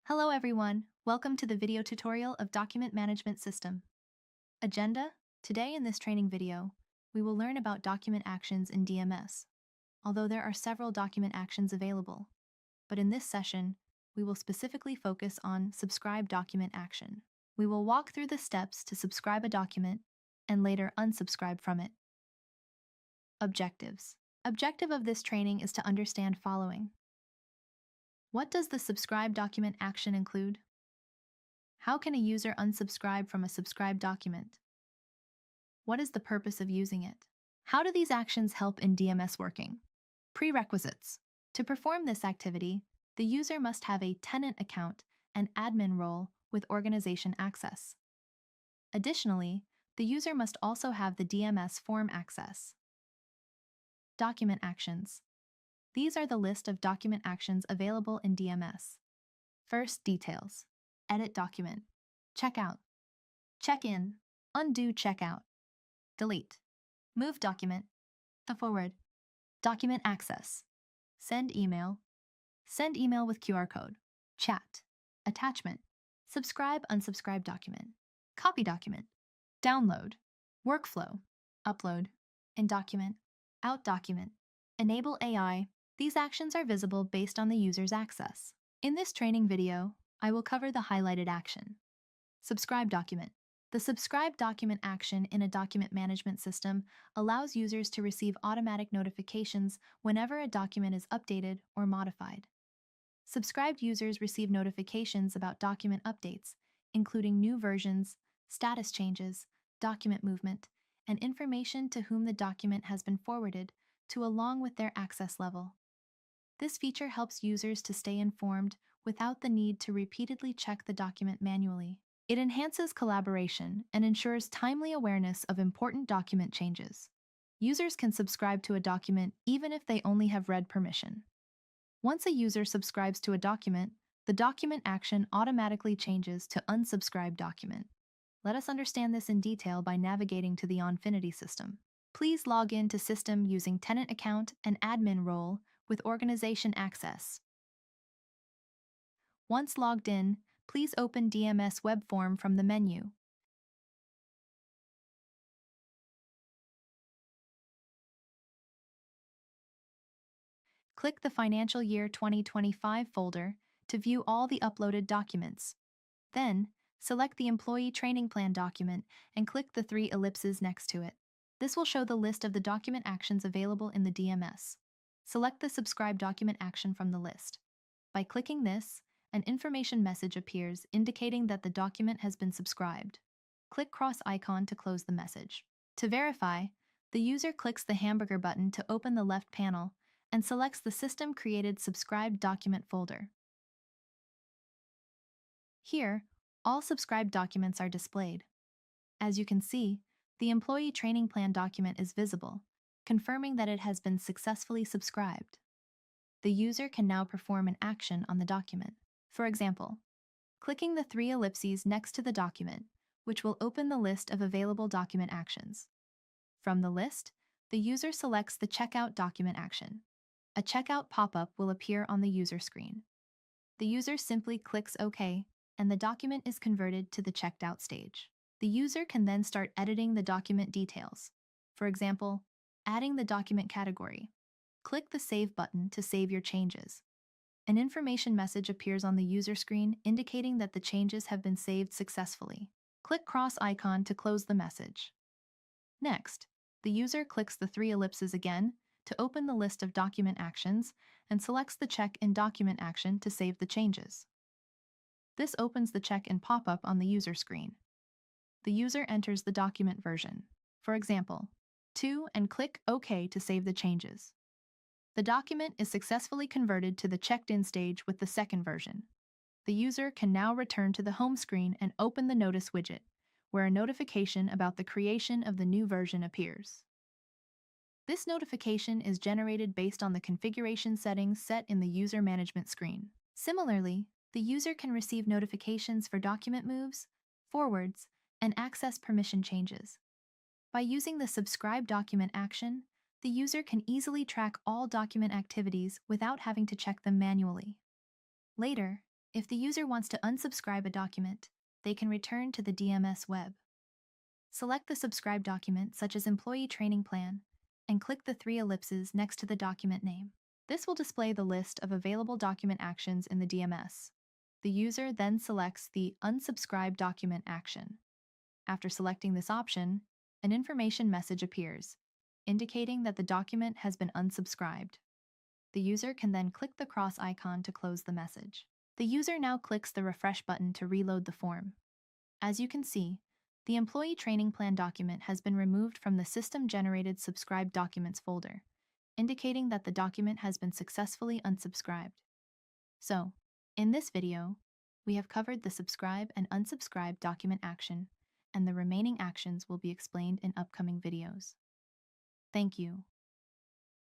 Hello everyone, welcome to the video tutorial of Document Management System. Agenda: today in this training video, we will learn about document actions in DMS, although there are several document actions available. But in this session, we will specifically focus on subscribe document action. We will walk through the steps to subscribe a document and later unsubscribe from it. Objectives. Objective of this training is to understand following. What does the subscribe document action include? How can a user unsubscribe from a subscribed document? What is the purpose of using it? How do these actions help in DMS working? Prerequisites. To perform this activity, the user must have a tenant account and admin role with organization access. Additionally, the user must also have the DMS form access. Document actions. These are the list of document actions available in DMS. First, details. Edit document. Check out. Check in. Undo checkout. Delete. Move document. Forward. Document access. Send email. Send email with QR code. Chat. Attachment. Subscribe unsubscribe document. Copy document. Download. Workflow. Upload. In document. Out document. Enable AI. These actions are visible based on the user's access. In this training video, I will cover the highlighted action. Subscribe document. The subscribe document action in a document management system allows users to receive automatic notifications whenever a document is updated or modified. Subscribed users receive notifications about document updates, including new versions, status changes, document movement, and information to whom the document has been forwarded to along with their access level. This feature helps users to stay informed without the need to repeatedly check the document manually. It enhances collaboration and ensures timely awareness of important document changes. Users can subscribe to a document even if they only have read permission. Once a user subscribes to a document, the document action automatically changes to unsubscribe document. Let us understand this in detail by navigating to the Onfinity system. Please log in to system using tenant account and admin role with organization access. Once logged in, please open DMS web form from the menu. Click the Financial Year 2025 folder to view all the uploaded documents. Then, select the Employee Training Plan document and click the three ellipses next to it. This will show the list of the document actions available in the DMS. Select the Subscribe document action from the list. By clicking this, an information message appears indicating that the document has been subscribed. Click cross icon to close the message. To verify, the user clicks the hamburger button to open the left panel and selects the system-created subscribed document folder. Here, all subscribed documents are displayed. As you can see, the Employee Training Plan document is visible, confirming that it has been successfully subscribed. The user can now perform an action on the document. For example, clicking the three ellipses next to the document, which will open the list of available document actions. From the list, the user selects the Checkout document action. A checkout pop-up will appear on the user screen. The user simply clicks OK, and the document is converted to the checked out stage. The user can then start editing the document details. For example, adding the document category. Click the Save button to save your changes. An information message appears on the user screen indicating that the changes have been saved successfully. Click cross icon to close the message. Next, the user clicks the three ellipses again to open the list of document actions and selects the Check in Document action to save the changes. This opens the check-in pop-up on the user screen. The user enters the document version, for example, 2, and click OK to save the changes. The document is successfully converted to the checked-in stage with the second version. The user can now return to the home screen and open the Notice widget, where a notification about the creation of the new version appears. This notification is generated based on the configuration settings set in the user management screen. Similarly, the user can receive notifications for document moves, forwards, and access permission changes. By using the Subscribe document action, the user can easily track all document activities without having to check them manually. Later, If the user wants to unsubscribe a document, they can return to the DMS web. Select the subscribed document, such as Employee Training Plan, and click the three ellipses next to the document name. This will display the list of available document actions in the DMS. The user then selects the Unsubscribe Document action. After selecting this option, an information message appears, indicating that the document has been unsubscribed. The user can then click the cross icon to close the message. The user now clicks the refresh button to reload the form. As you can see, the Employee Training Plan document has been removed from the System-Generated Subscribed Documents folder, indicating that the document has been successfully unsubscribed. So, in this video, we have covered the subscribe and unsubscribe document action, and the remaining actions will be explained in upcoming videos. Thank you.